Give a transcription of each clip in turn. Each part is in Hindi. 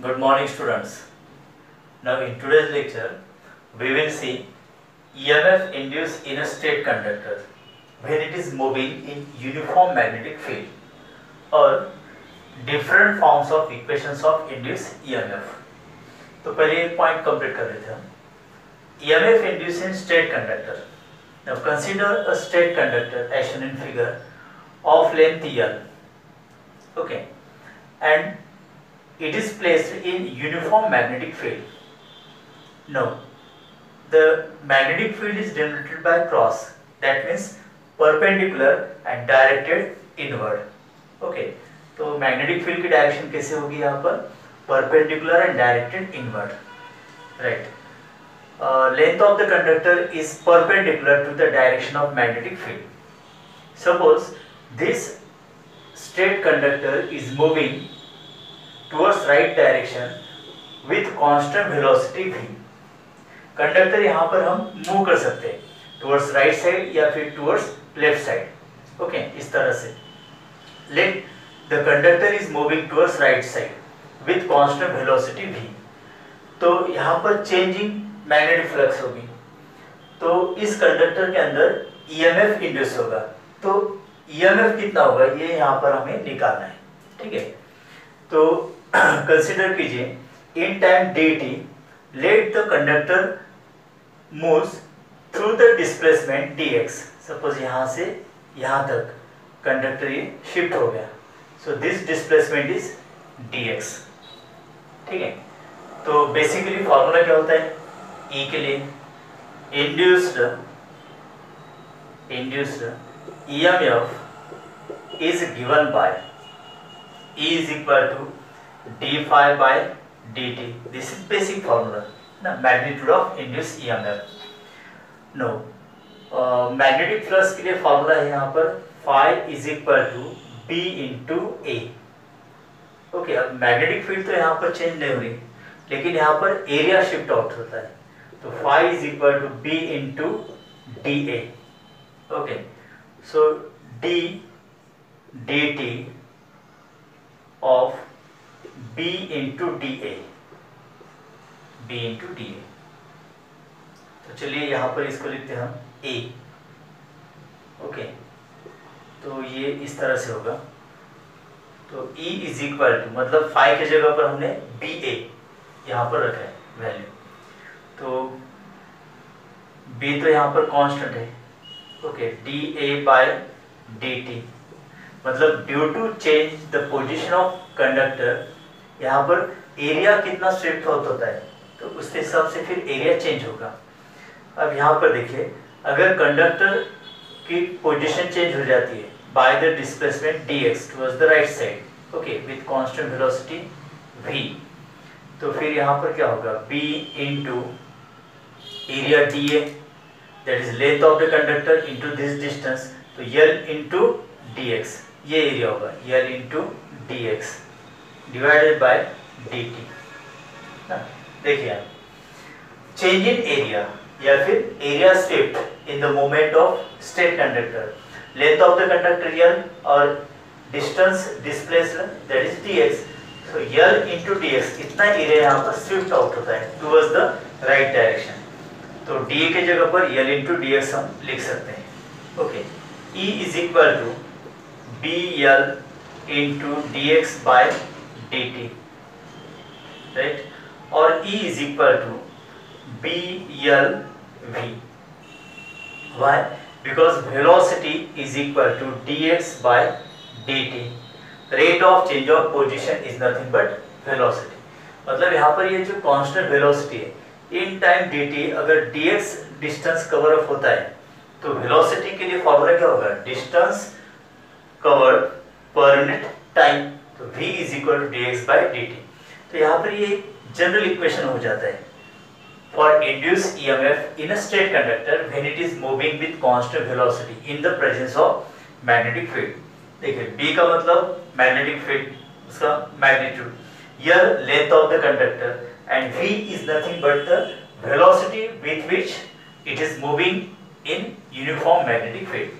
Good morning, students. Now in today's lecture we will see EMF induced in a state conductor when it is moving in uniform magnetic field or different forms of equations of induced EMF. तो पहले एक पॉइंट कंप्लीट कर लेते हैं हम. EMF induced in state conductor. Now consider a state conductor as shown in figure of length L. Okay, and it is placed in uniform magnetic field. Now the magnetic field is denoted by cross, that means perpendicular and directed inward. Okay, तो magnetic field की डायरेक्शन कैसे होगी यहाँ पर? Perpendicular and directed inward, right? Length of the conductor is perpendicular to the direction of magnetic field. Suppose this straight conductor is moving towards right direction with constant velocity v. Conductor यहाँ पर हम मूव कर सकते हैं towards right side या फिर towards left side. Okay, इस तरह से. Let the conductor is moving towards right side with constant velocity v. तो यहाँ पर changing magnetic flux होगी. तो इस कंडक्टर के अंदर EMF इंड्यूस होगा. तो EMF कितना होगा ये यहाँ पर हमें निकालना है. ठीक है. तो कंसिडर कीजिए in time dt let the conductor moves through the displacement dx. Suppose यहाँ से यहाँ तक कंडक्टर ये शिफ्ट हो गया. So this displacement is dx. ठीक है. तो बेसिकली फॉर्मूला क्या होता है E के लिए? Induced EMF is given by E is equal to d phi by dt. This is basic formula. The magnitude of induced EMF. No, magnetic flux के लिए formula है यहाँ पर phi is equal to B into A. Okay, अब magnetic field तो यहाँ पर change नहीं हो रही, लेकिन यहाँ पर area shift out होता है. तो phi is equal to B into dA. Okay, so d dt of B into dA. तो चलिए यहाँ पर इसको लिखते हैं हम A. ओके, तो ये इस तरह से होगा. तो E इज इक्वल टू, मतलब फाई की जगह पर हमने BA यहाँ पर रखा है वैल्यू. तो B तो यहाँ पर कांस्टेंट है. ओके, dA बाय dt, मतलब due to change the position of conductor यहाँ पर एरिया कितना शिफ्ट होता है तो उसके हिसाब से फिर एरिया चेंज होगा. अब यहाँ पर देखिए, अगर कंडक्टर की पोजीशन चेंज हो जाती है by the displacement dx towards the right side, okay, with constant velocity v, तो फिर यहाँ पर क्या होगा? b into area dA, that is length of the conductor into this distance, तो l इनटू dx, ये एरिया होगा l into dx divided by dt. देखिए आप, चेंज इन एरिया या फिर area shift in the moment of state conductor, length of the conductor l और distance displaced that is dx. So l into dx, इतना एरिया यहाँ पर शिफ्ट आउट होता है टुवर्ड्स द राइट डायरेक्शन. तो d के जगह पर l इनटू dx हम लिख सकते हैं. Okay, E is equal to bl into dx by dt, right, और E is equal to BLV. Why? Because velocity is equal to dx by dt. Rate of change of position is nothing but velocity. मतलब यहाँ पर ये जो constant velocity है in time dt, अगर dx distance cover up होता है तो velocity के लिए फॉर्मूला क्या होगा? Distance covered per unit time. तो v is equal to dx by dt. तो यहाँ पर ये जनरल इक्वेशन हो जाता है for induced EMF in a straight conductor when it is moving with constant velocity in the presence of magnetic field. देखिए, B का मतलब मैग्नेटिक फील्ड, उसका magnitude, L length of the conductor and V is nothing but the velocity with which it is moving in uniform magnetic field.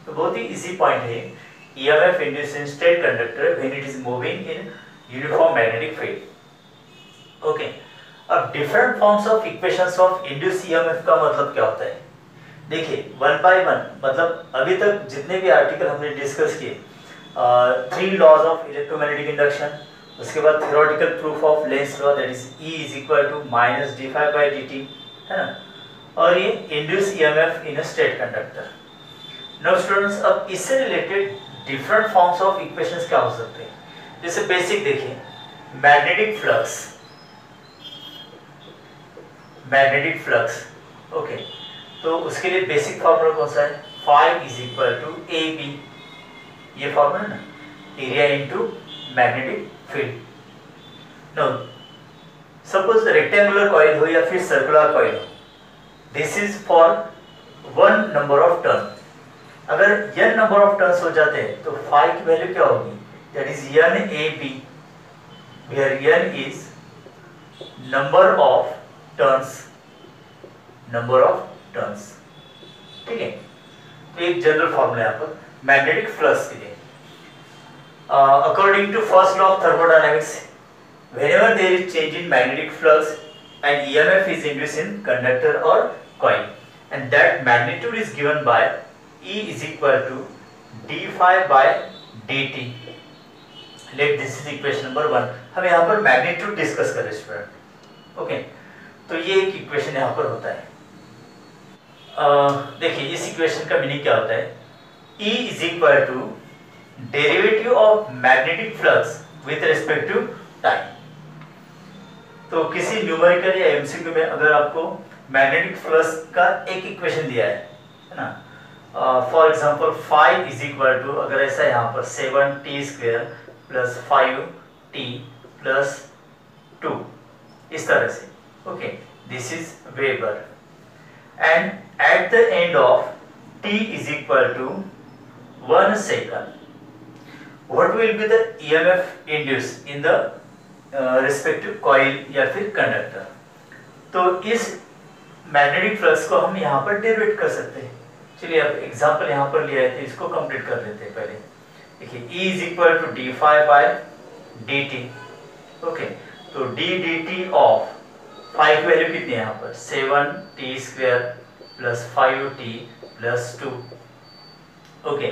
तो बहुत ही इजी पॉइंट है. EMF induced in state conductor when it is moving in uniform magnetic field. Okay, अब different forms of equations of induced EMF का मतलब क्या होता है? देखिए, वन बाय वन, मतलब अभी तक जितने भी आर्टिकल हमने डिस्कस किए, 3 लॉज ऑफ इलेक्ट्रोमैग्नेटिक इंडक्शन, उसके बाद theoretical proof of Lenz law, that is E is equal to minus d∅dt, है ना, और ये induce EMF in a straight conductor. Now students, अब इससे related different forms of equations क्या हो सकते हैं? जैसे बेसिक देखिए, मैग्नेटिक फ्लक्स, ओके, तो उसके लिए बेसिक फॉर्मूला कौन सा है? Phi is equal to A B, ये फॉर्मूला ना, area into magnetic field. No, suppose rectangular coil हो या फिर सर्कुलर कॉइल हो, this is for one number of turn. अगर n नंबर ऑफ टर्न्स हो जाते हैं तो फाई की वैल्यू क्या होगी? That is n a b, where n is number of turns, ठीक है। तो एक जनरल फॉर्मूला यहाँ पर मैग्नेटिक फ्लक्स के लिए, according to first law of thermodynamics, whenever there is change in magnetic flux and EMF is induced in conductor or coil, and that magnitude is given by E is equal to d∅ by dt. Let this is equation number 1. हम यहाँ पर मैग्नीट्यूड डिस्कस कर रहे हैं स्टूडेंट, ओके। तो ये एक इक्वेशन यहाँ पर होता है। देखिए, इस इक्वेशन का मीनिंग क्या होता है? E is equal to derivative of magnetic flux with respect to time. तो किसी न्यूमेरिकल या एमसीक्यू में अगर आपको मैग्नेटिक फ्लक्स का एक इक्वेशन दिया है ना, for example phi is equal to, अगर ऐसा यहाँ पर 7t² प्लस 5t प्लस 2, इस तरह से, okay, this is weber, and at the end of t is equal to 1 second, what will be the EMF induced in the respective coil या फिर कंडक्टर। तो इस मैग्नेटिक फ्लक्स को हम यहाँ पर डेरिवेट कर सकते हैं। चलिए, अब एग्जांपल यहाँ पर लिया है तो इसको कंप्लीट कर लेते हैं पहले। देखिए, E is equal to d∅ by dt, okay, तो d dt ऑफ फाई की वैल्यू कितनी है यहाँ पर? 7t² plus 5t plus 2, okay.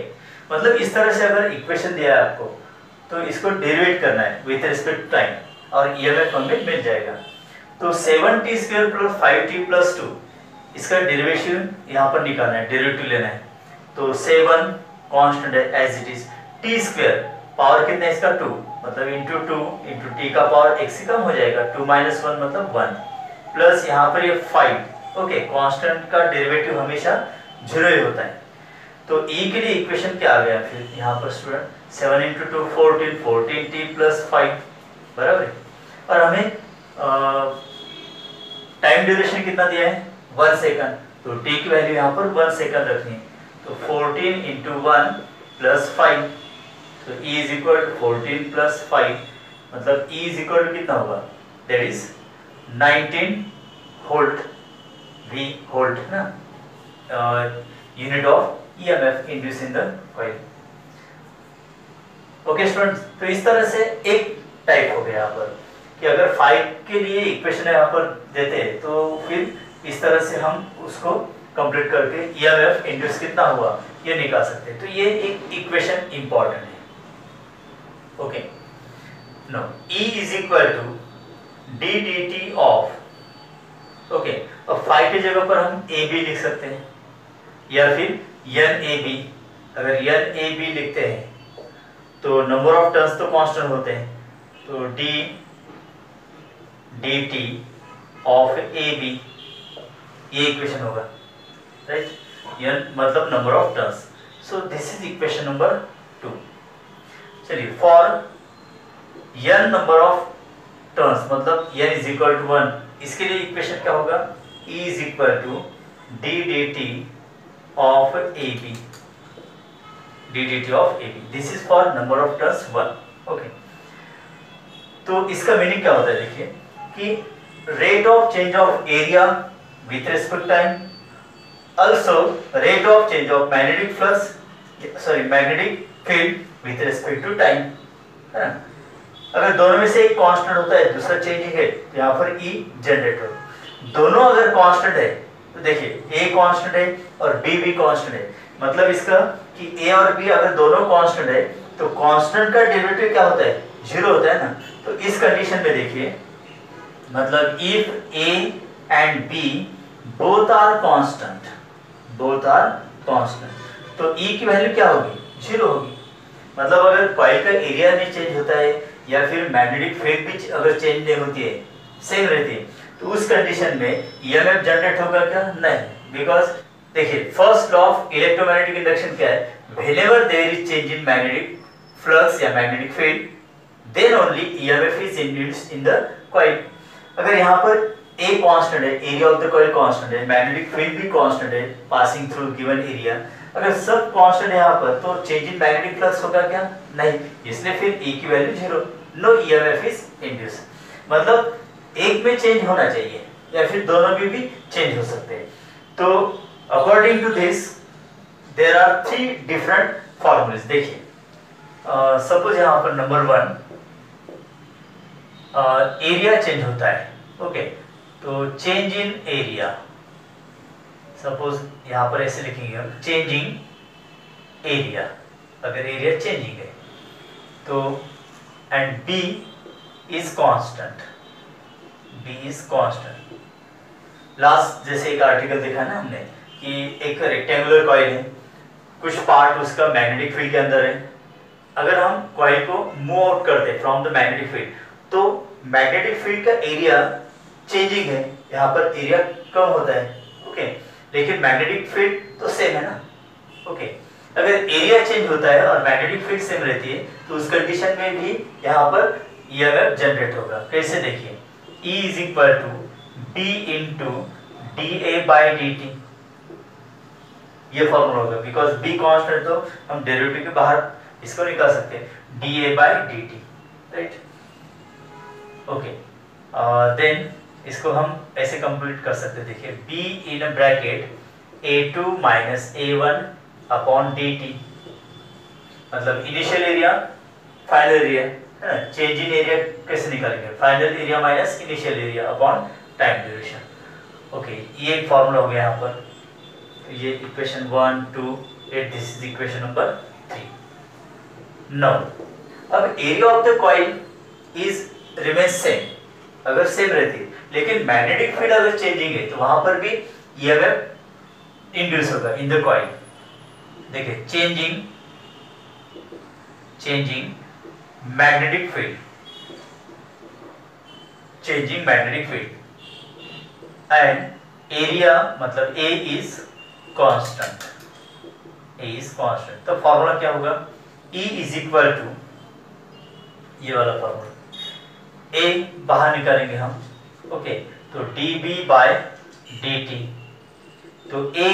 मतलब इस तरह से अगर इक्वेशन दिया है आपको, तो इसको डेरिवेट करना है विथ रिस्पेक्ट टू टाइम, और ईएमएफ हमें मिल जाएगा। तो 7t² प्लस 5t प्लस 2, इसका डेरिवेशन यहाँ पर निकालना है, डेरिवेटिव लेना है। तो 7 कांस्टेंट है as it is, t² power कितना है इसका? 2, मतलब इंटू 2 इंटू t का पावर x से कम हो जाएगा, 2 माइनस 1 मतलब 1, प्लस यहाँ पर ये 5, ओके, कांस्टेंट का डेरिवेटिव हमेशा 0 ही होता है। तो E के लिए इक्वेशन क्या आ गया फिर यहाँ पर स्टूडेंट? 7 इंटू 2 14, 14t प्लस 5, बराबर है। और हमें टाइम ड्यूरेशन कितना दिया है? 1 सेकंड, तो t की वैल्यू यहाँ पर 1 सेकंड रखनी है। तो 14 इंटू 1 प्लस 5, तो E is equal to 14 plus 5, मतलब E इज इक्वल टू कितना होगा? That is 19 volt, V volt ना, unit of EMF induced in the coil। Okay students, तो इस तरह से एक टाइप हो गया यहाँ पर कि अगर फाई के लिए इक्वेशन यहाँ पर देते हैं तो फिर इस तरह से हम उसको कंप्लीट करके EMF इंड्यूस कितना हुआ ये निकाल सकते हैं। तो ये एक इक्वेशन इंपॉर्टेंट है, okay. No, E is equal to d dt of, okay, अब फाई की जगह पर हम AB लिख सकते हैं या फिर NAB। अगर NAB लिखते हैं तो नंबर ऑफ टर्न्स तो कांस्टेंट होते हैं, तो d dt ऑफ AB, ये इक्वेशन होगा, राइट, n मतलब number of turns. So this is equation number 2। चलिए, for n number of turns मतलब n इज इक्वल टू 1, इसके लिए इक्वेशन क्या होगा? E is equal to d dt of AB, d dt of AB, this is for number of turns 1, okay। तो इसका मीनिंग क्या होता है? देखिए कि rate of change of area with respect time, also rate of change of magnetic flux, sorry, magnetic field with respect to time, है ना। अगर दोनों में से एक कांस्टेंट होता है, दूसरा चेंजिंग है, तो यहाँ पर E जनरेट हो। दोनों अगर कांस्टेंट है तो देखिए A कांस्टेंट है और B भी कांस्टेंट है, मतलब इसका कि A और B अगर दोनों कांस्टेंट है तो कांस्टेंट का डेरिवेटिव क्या होता है, 0 होता है ना। तो इस कंडीशन में देखिए, मतलब if A and B both are constant, तो E की वैल्यू क्या होगी, 0 होगी। मतलब अगर कॉइल का एरिया नहीं चेंज होता है या फिर मैग्नेटिक फील्ड भी अगर चेंज नहीं होती है, सेम रहती है, तो उस कंडीशन में ईएमएफ जनरेट होगा क्या, नहीं। बिकॉज देखिए first law of electromagnetic induction क्या है, whenever there is change in magnetic flux या magnetic field then only EMF is induced in the coil. अगर यहाँ पर A कांस्टेंट है, area of the coil constant है, मैग्नेटिक फील्ड भी कांस्टेंट है पासिंग थ्रू गिवन एरिया, अगर सब कांस्टेंट है यहाँ पर, तो चेंज इन मैग्नेटिक फ्लक्स होगा क्या, नहीं। इसलिए फिर E की value 0, no EMF is induce. मतलब एक में चेंज होना चाहिए या फिर दोनों में भी चेंज हो सकते हैं। तो according to this there are 3 different formulas. देखिए सपोज यहाँ पर नंबर 1 एरिया चेंज होता है, ओके, तो चेंज इन एरिया, सपोज यहाँ पर ऐसे लिखेंगे हम, चेंजिंग एरिया, अगर एरिया चेंजिंग है तो, and B is constant, B is constant. Last जैसे एक आर्टिकल देखा ना हमने कि एक रेक्टेंगुलर कॉइल है, कुछ पार्ट उसका मैग्नेटिक फील्ड के अंदर है, अगर हम कॉइल को मूव आउट करते फ्रॉम द मैग्नेटिक फील्ड तो मैग्नेटिक फील्ड का एरिया चेंजिंग है, यहाँ पर एरिया कम होता है, ओके, लेकिन मैग्नेटिक फील्ड तो सेम है ना, ओके। अगर एरिया चेंज होता है और मैग्नेटिक फील्ड सेम रहती है तो उस कंडीशन में भी यहाँ पर ईएमएफ जनरेट होगा। कैसे देखिए, E is equal to B into dA/dt, ये फॉर्मूला होगा। बिकॉज B कांस्टेंट तो हम डेरिवेटिव के बाहर इसको निकाल सकते हैं, dA/dt, राइट, ओके। देन इसको हम ऐसे कंप्लीट कर सकते हैं, देखिए B in bracket A2 minus A1 upon dt, मतलब इनिशियल एरिया फाइनल एरिया है ना, चेंज इन एरिया कैसे निकालेंगे, final area minus initial area upon time duration, okay. ये एक फॉर्मूला हो गया यहाँ पर, ये equation 1 2 8, this is equation number 3। Now अब area of the coil is remain same, अगर सेम रहती है, लेकिन मैग्नेटिक फील्ड अगर चेंजिंग है तो वहां पर भी ईएमएफ इंड्यूस होगा इन द कॉइल। देखिए changing magnetic field, changing magnetic field and area, मतलब A is constant, A is constant. तो फॉर्मूला क्या होगा, E इज इक्वल टू, ये वाला फॉर्मूला, A बाहर निकालेंगे हम, ओके, तो dB/dt, तो A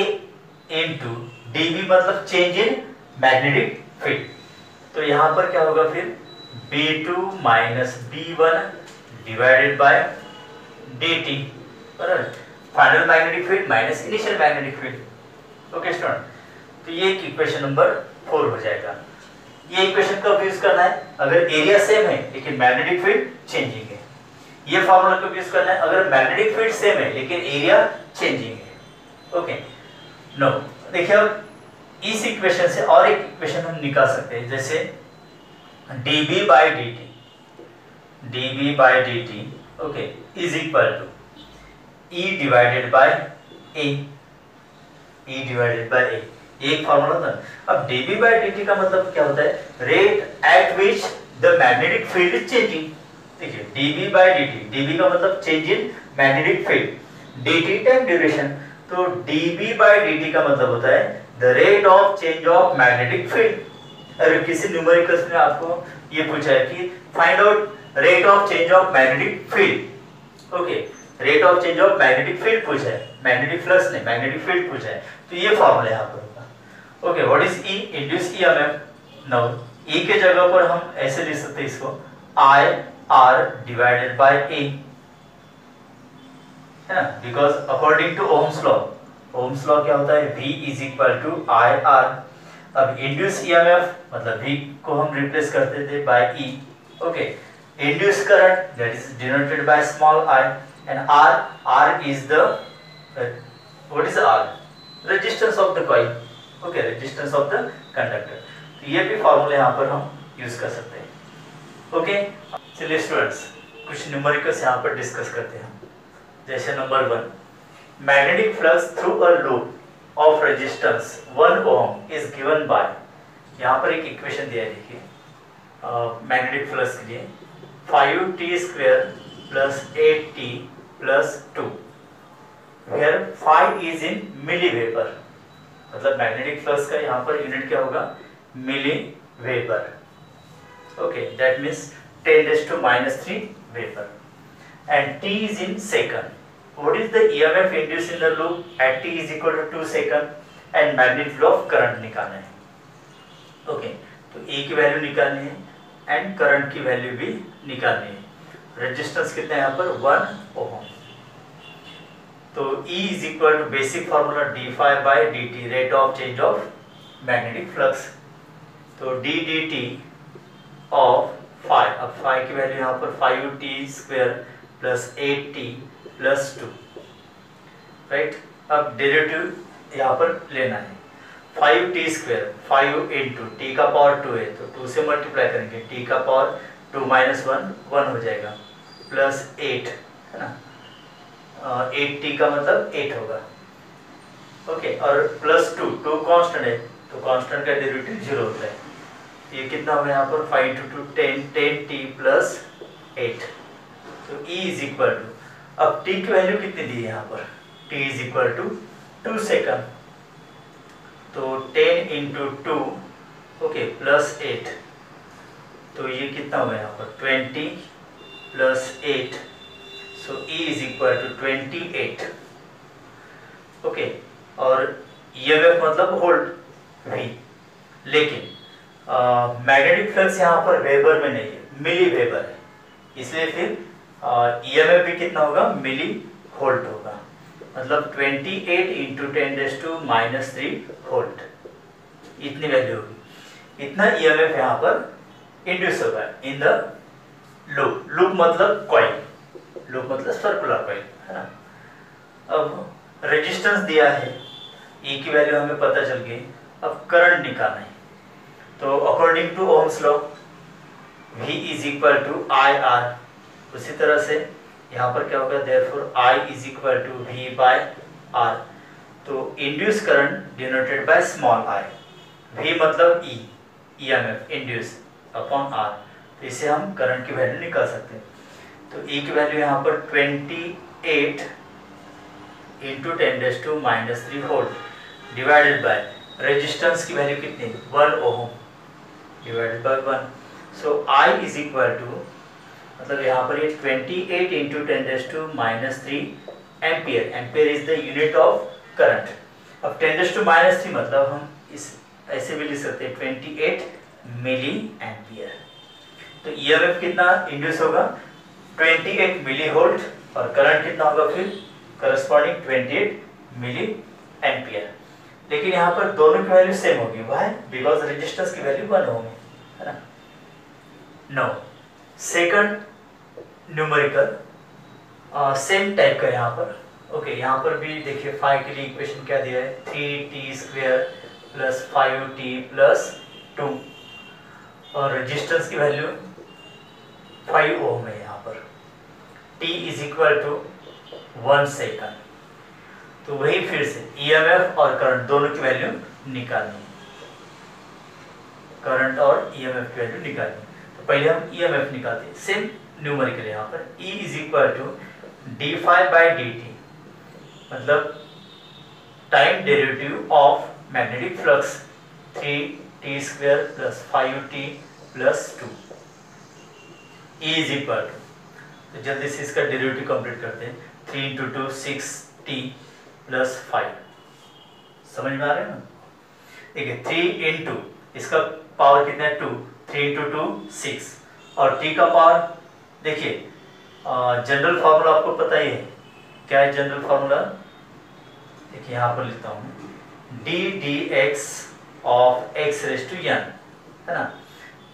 इंटू dB मतलब चेंज इन मैग्नेटिक फील्ड, तो यहाँ पर क्या होगा फिर B2 minus B1 divided by dt, बराबर, final magnetic field minus initial magnetic field, okay student. तो ये इक्वेशन नंबर 4 हो जाएगा। ये इक्वेशन कब यूज करना है, अगर एरिया सेम है लेकिन मैग्नेटिक फील्ड चेंजिंग है। ये फॉर्मूला कब यूज करना है, अगर मैग्नेटिक फील्ड सेम है लेकिन एरिया चेंजिंग है, ओके। नो देखिए अब इस इक्वेशन से और एक इक्वेशन हम निकाल सकते हैं, जैसे dB/dt, okay, is equal to E divided by A, एक फॉर्मूला था। अब dB/dt का मतलब क्या होता है, rate at which the magnetic field is changing. देखिए dB/dt, dB का मतलब change in magnetic field, dt time duration, तो dB/dt का मतलब होता है the rate of change of magnetic field. अगर किसी न्यूमेरिकल्स में आपको ये पूछा है कि find out rate of change of magnetic field, okay, rate of change of magnetic field पूछा है, मैग्नेटिक फ्लक्स नहीं, मैग्नेटिक फील्ड पूछा है, तो ये फॉर्मूला यहाँ पर होगा, okay. What is E, induce EMF. Now E के जगह पर हम ऐसे लिख सकते हैं इसको IR डिवाइडेड बाय A, है ना, because according to Ohm's law क्या होता है, V is equal to IR। अब इंड्यूस ईएमएफ मतलब V को हम रिप्लेस करते थे by E, okay, induced current, that is denoted by small I, and R is the what is R? Resistance of the coil. Okay, resistance of the conductor. तो ये भी फॉर्मूला यहाँ पर हम यूज कर सकते हैं। ओके, चलिए स्टूडेंट्स कुछ न्यूमेरिकल्स यहाँ पर डिस्कस करते हैं। जैसे number 1, magnetic flux through a loop of resistance 1 ohm is given by, यहाँ पर एक इक्वेशन दिया है, देखिए मैग्नेटिक फ्लक्स के लिए 5t² + 8t + 2, where phi is in milliweber, मतलब मैग्नेटिक फ्लक्स का यहाँ पर यूनिट क्या होगा, milliweber. Okay, that means 10⁻³ weber, and t is in second. What is the EMF induced in the loop at t is equal to 2 second, and magnetic flow of current निकालना है। ओके, तो E की वैल्यू निकालनी है एंड करंट की वैल्यू भी निकालनी है। रेजिस्टेंस कितना है यहाँ पर, 1 ओम। तो E is equal to basic formula d∅/dt, rate of change of magnetic flux. तो d dt ऑफ phi, अब phi की वैल्यू यहाँ पर 5t² + 8t + 2, राइट। अब डेरिवेटिव यहाँ पर लेना है। 5t², 5 × t का पावर 2 है तो 2 से मल्टीप्लाई करेंगे, t का पावर 2 - 1 1 हो जाएगा, +8 है ना, 8t का मतलब 8 होगा। ओके, और +2, 2 कांस्टेंट है तो कांस्टेंट का डेरिवेटिव 0 होता है। ये कितना होगा यहाँ पर, 5 × 2 10, 10t + 8। तो E इज इक्वल टू, अब t की वैल्यू कितनी दी है यहाँ पर, t is equal to 2 second, तो 10 × 2, ओके, +8, तो ये कितना होगा यहाँ पर 20 + 8, so E is equal to 28। Okay, और EMF मतलब वोल्ट V, लेकिन मैग्नेटिक फ्लक्स यहाँ पर वेबर में नहीं है, मिली वेबर है, इसलिए फिर EMF भी कितना होगा, मिली वोल्ट होगा, मतलब 28 × 10⁻³ वोल्ट, इतनी वैल्यू होगी। इतना EMF यहाँ पर इंड्यूस होगा इन द लूप। लूप मतलब कॉइल, लूप मतलब सर्कुलर कॉइल, है ना। अब रेजिस्टेंस दिया है, E की वैल्यू हमें पता चल गई, अब करंट निकालना है। तो according to Ohm's law V is equal to IR, उसी तरह से यहाँ पर क्या होगा, therefore I is equal to V/R। तो induce current denoted by small I, V मतलब E, EMF induce upon R, तो इसे हम करंट की वैल्यू निकाल सकते हैं। तो E की वैल्यू यहाँ पर 28 × 10⁻³ वोल्ट डिवाइडेड बाय रेजिस्टेंस की वैल्यू कितनी, 1 ohm divided by 1। So I is equal to, मतलब यहाँ पर ये 28 × 10⁻³ ampere, ampere is the unit of current. अब 10⁻³ मतलब हम इस ऐसे भी लिख सकते हैं 28 मिली एम्पियर। तो EMF कितना इंड्यूस होगा, 28 मिली वोल्ट, और करंट कितना होगा फिर करस्पॉन्डिंग 28 मिली एम्पियर। लेकिन यहाँ पर दोनों की वैल्यू सेम होगी, व्हाई, बिकॉज रेजिस्टेंस की वैल्यू 1 होगी, है ना। No, second numerical same type का यहाँ पर। ओके, यहाँ पर भी देखिए फाई के लिए इक्वेशन क्या दिया है, 3t² + 5t + 2, और रेजिस्टेंस की वैल्यू 5 ओम है यहाँ पर, t is equal to 1 second. तो वही फिर से EMF और करंट दोनों की वैल्यू निकालनी है, करंट और EMF की वैल्यू निकालनी है। तो पहले हम EMF निकालते हैं, सेम न्यूमेरिकल यहाँ पर E is equal to d∅/dt, मतलब time derivative of magnetic flux 3t² + 5t + 2, E is equal to, तो जल्दी से इसका डेरिवेटिव कंप्लीट करते हैं, 3 × 2 6t + 5, समझ में आ रहा है ना। देखिए 3 × इसका पावर कितना है 2, 3 × 2 6, और t का पावर देखिए जनरल फार्मूला आपको पता ही है, क्या है जनरल फार्मूला, देखिए यहाँ पर लिखता हूँ, d/dx ऑफ x⁻n, है ना।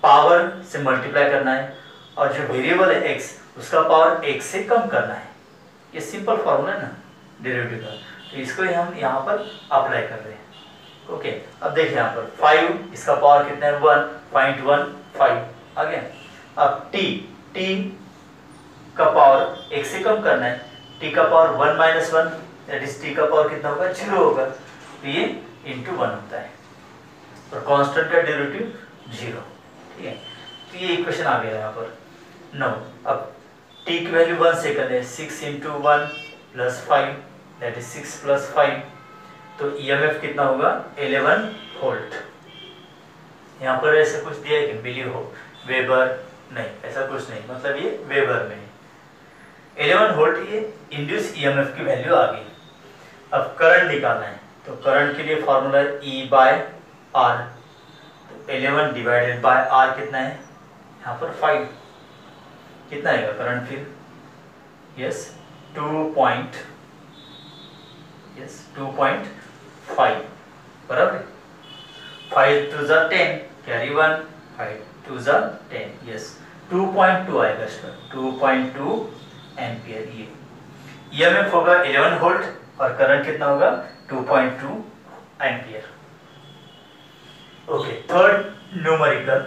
पावर से मल्टीप्लाई करना है और जो वेरिएबल है x उसका पावर x से कम करना है। ये सिंपल फॉर्मूला है ना डेरिवेटिव का, तो इसको ही हम यहाँ पर अप्लाई कर रहे हैं। ओके, अब देखिए यहाँ पर 5 इसका पावर कितना है 1.15 आ गया। अब t का पावर x से कम करना है, t का पावर 1 - 1 दैट इज t का पावर कितना होगा 0 होगा, तो ये इंटू 1 होता है और कांस्टेंट का डेरिवेटिव 0। ठीक है, तो ये इक्वेशन आ गया यहाँ पर। नो, अब t की वैल्यू 1 सेकंड है, 6 × 1 + 5 दैट इज 6 + 5, तो EMF कितना होगा 11 वोल्ट। यहाँ पर ऐसा कुछ दिया है कि मिली हो वेबर, नहीं ऐसा कुछ नहीं, मतलब ये वेबर में 11 वोल्ट ये इंड्यूस EMF की वैल्यू आ गई। अब करंट निकालना है, तो करंट के लिए फॉर्मूला E/R, तो 11 / R कितना है यहाँ पर 5, कितना आएगा करंट फिर, यस 2.5 बराबर, 5 × 2 = 10 कैरी 1, 5 × 2 = 10, यस 2.2 आएगा इसका, 2.2 एम्पियर। ये EMF होगा 11 वोल्ट और करंट कितना होगा 2.2 ampere. Okay, third numerical,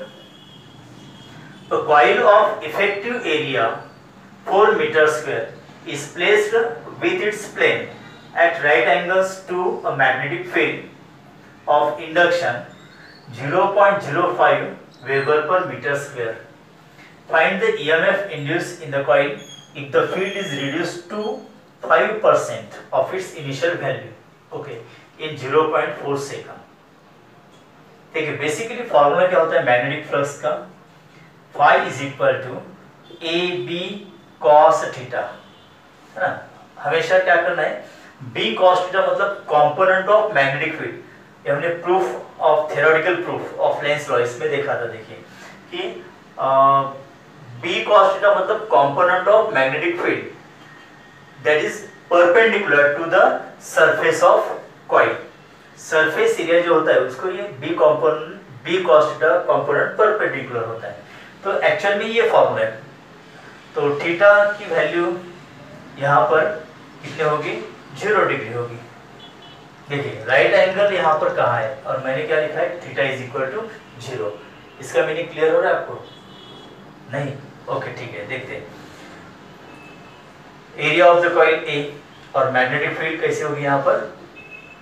a coil of effective area 4 m² is placed with its plane at right angles to a magnetic field of induction 0.05 Weber per m². Find the EMF induced in the coil if the field is reduced to 5% of its initial value, okay, in 0.4 second. देखिए बेसिकली फॉर्मूला क्या होता है मैग्नेटिक फ्लक्स का, phi = AB cos थीटा, है ना। हमेशा क्या करना है, B cos थीटा मतलब कंपोनेंट ऑफ मैग्नेटिक फील्ड, ये हमने proof of theoretical proof of Lenz law इसमें देखा था। देखिए कि B cos थीटा मतलब component of magnetic field that is perpendicular to the surface of coil. Surface area जो होता है उसको ये B cos theta component perpendicular होता है, तो एक्चुअल में ये फॉर्मूला है। तो थीटा की वैल्यू यहाँ पर कितनी होगी 0 डिग्री होगी। देखिए राइट एंगल यहाँ पर कहाँ है और मैंने क्या लिखा है थीटा = 0। इसका मीनिंग क्लियर हो रहा है आपको? नहीं? ओके ठीक है, देखते हैं। Area of the coil A और मैग्नेटिक फील्ड कैसे होगी यहाँ पर,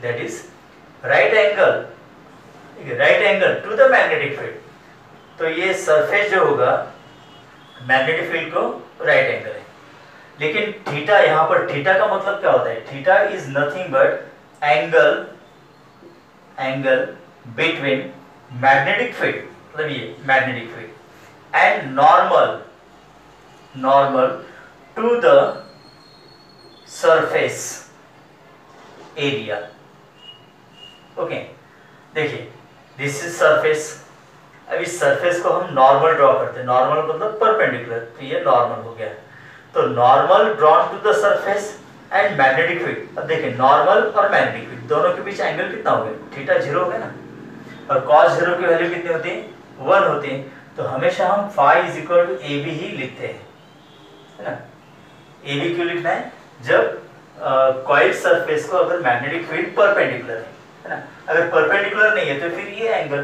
that is right angle to the magnetic field. तो ये सरफेस जो होगा मैग्नेटिक फील्ड को राइट एंगल है, लेकिन थीटा यहाँ पर, थीटा का मतलब क्या होता है, theta is nothing but angle between magnetic field, मतलब ये magnetic field and normal to the surface area. Okay, देखिए दिस इज सरफेस। अब इस सरफेस को हम नॉर्मल ड्रॉ करते हैं, नॉर्मल मतलब परपेंडिकुलर, तो ये नॉर्मल हो गया। तो normal drawn to the surface and magnetic field. अब देखिए नॉर्मल और मैग्नेटिक फील्ड दोनों के बीच एंगल कितना हो गया, थीटा 0 हो गया ना, और cos 0 की वैल्यू कितनी होती है 1 होती है। तो हमेशा हम phi = AB ही लिखते हैं, है ना। AB क्यों लिखना है, जब कॉइल सरफेस को अगर मैग्नेटिक फील्ड परपेंडिकुलर है ना, अगर परपेंडिकुलर नहीं है तो फिर ये एंगल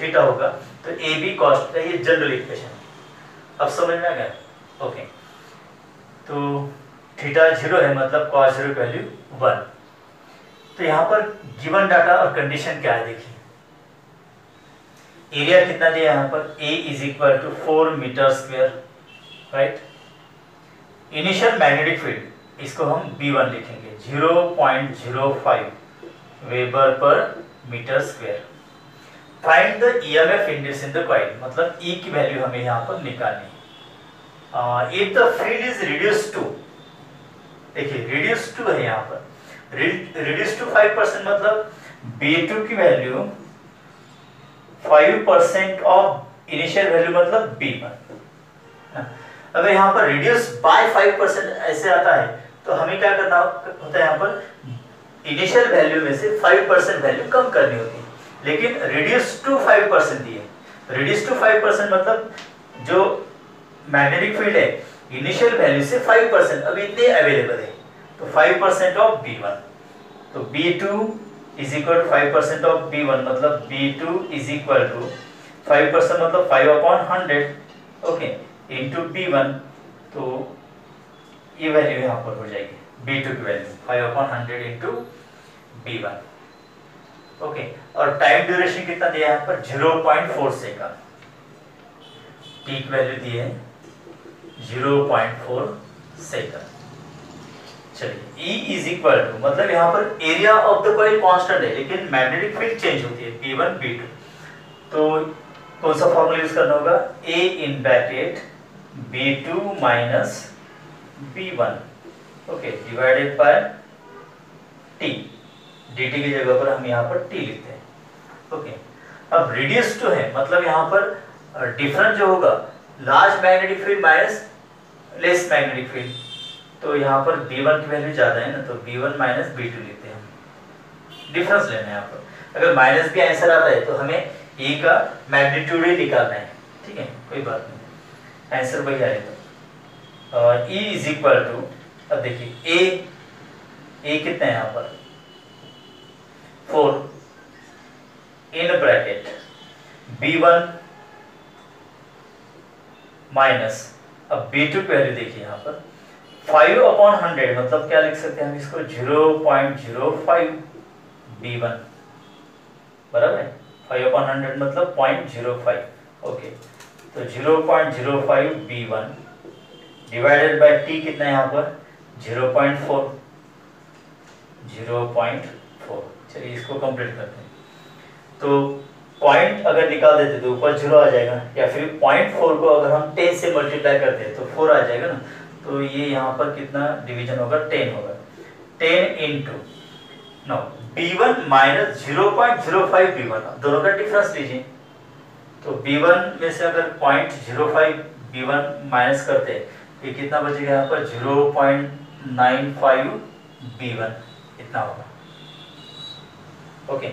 थीटा होगा। तो AB cos थीटा ये जनरल इक्वेशन है। अब समझ में आ गया? ओके, तो थीटा 0 है मतलब cos 0 की वैल्यू 1। तो यहाँ पर गिवन डाटा और कंडीशन क्या है, देखिए एरिया कितना दिया यहाँ पर, A = 4 m², right. Initial magnetic field इसको हम B1 लिखेंगे, 0.05 weber per m²। Find the EMF induce in the coil, मतलब E की वैल्यू हमें यहाँ पर निकालनी है। If the field is reduce to, देखिए रिड्यूस टू है यहाँ पर, रिड्यूस टू 5% मतलब B2 की वैल्यू 5% ऑफ इनिशियल वैल्यू मतलब B1। अगर यहाँ पर रिड्यूस बाय 5% ऐसे आता है तो हमें क्या करना होता है, यहाँ पर इनिशियल वैल्यू में से 5% वैल्यू कम करनी होती है, लेकिन रिड्यूस टू 5% दिए। रिड्यूस टू 5% मतलब जो मैग्नेटिक फील्ड है इनिशियल वैल्यू से 5%, अभी इतने अवेलेबल है, तो 5% ऑफ B1, तो B2 is equal to 5% of B1, मतलब B2 इज इक्वल टू 5% मतलब 5/100, ओके, इंटू B1, तो ये वैल्यू यहाँ पर हो जाएगी B2 की वैल्यू 5/100 इंटू B1, ओके। और टाइम ड्यूरेशन कितना दिया है यहाँ पर 0.4 सेकंड, पीक वैल्यू दी है 0.4 सेकंड। चलिए E इज इक्वल टू, मतलब यहाँ पर area of the coil constant है लेकिन मैग्नेटिक फील्ड चेंज होती है B1 B2, तो कौन सा फॉर्मूला यूज करना होगा, A in bracket B2 minus B1, okay, divided by T, dt की जगह पर हम यहाँ पर T लिखते हैं, ओके। अब रेडियस टू है, मतलब यहाँ पर डिफरेंस जो होगा large magnetic field minus less magnetic field, तो यहाँ पर B1 की वैल्यू ज्यादा है ना, तो B1 माइनस B2 लेते हैं हम, डिफरेंस लेना है यहाँ पर। अगर माइनस भी आंसर आता है तो हमें E का मैग्नीट्यूड ही निकालना है, ठीक है, कोई बात नहीं, आंसर वही आएगा। E इज इक्वल टू, अब देखिए A कितना है यहाँ पर 4 इन ब्रैकेट B1 माइनस, अब B2 की वैल्यू देखिए यहाँ पर 5/100, मतलब क्या लिख सकते हैं हम इसको 0.05 B1, बराबर है, 5/100 मतलब 0.05, ओके, तो 0.05 B1 डिवाइडेड बाय T कितना है यहाँ पर 0.4, चलिए इसको कंप्लीट करते हैं, तो पॉइंट अगर निकाल देते तो ऊपर 0 आ जाएगा, या फिर 0.4 को अगर हम 10 से मल्टीप्लाई करते हैं तो 4 आ जाएगा ना, तो ये यहाँ पर कितना डिवीजन होगा 10 होगा, 10 into no B1 minus 0.05 B1, दोनों का डिफरेंस लीजिए, तो B1 में से अगर 0.05 B1 माइनस करते हैं तो कितना बचेगा यहाँ पर 0.95 B1, इतना होगा, ओके।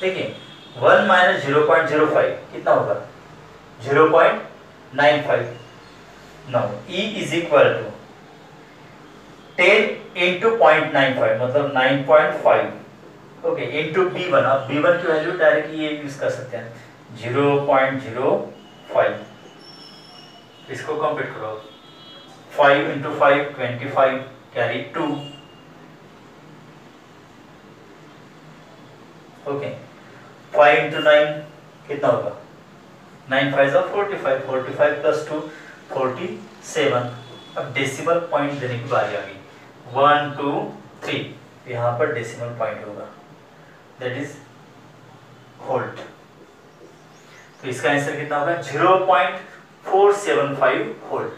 देखिए 1 माइनस 0.05 कितना होगा 0.95, now E is equal to 10 into 0.95 मतलब 9.5, ओके, इंटू B1, अब B1 की वैल्यू डायरेक्ट ये यूज कर सकते हैं 0.05, इसको कंप्लीट करो, 5 इंटू 5 25 कैरी 2, ओके, 5 इंटू 9 कितना होगा 9 5 45, 45 प्लस 2 47, अब डेसिमल पॉइंट देने की बारी आ गई, 1 2 3, यहाँ पर डेसिमल पॉइंट होगा, दैट इज होल्ट, तो इसका आंसर कितना होगा 0.475 होल्ट,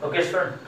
ओके स्टूडेंट।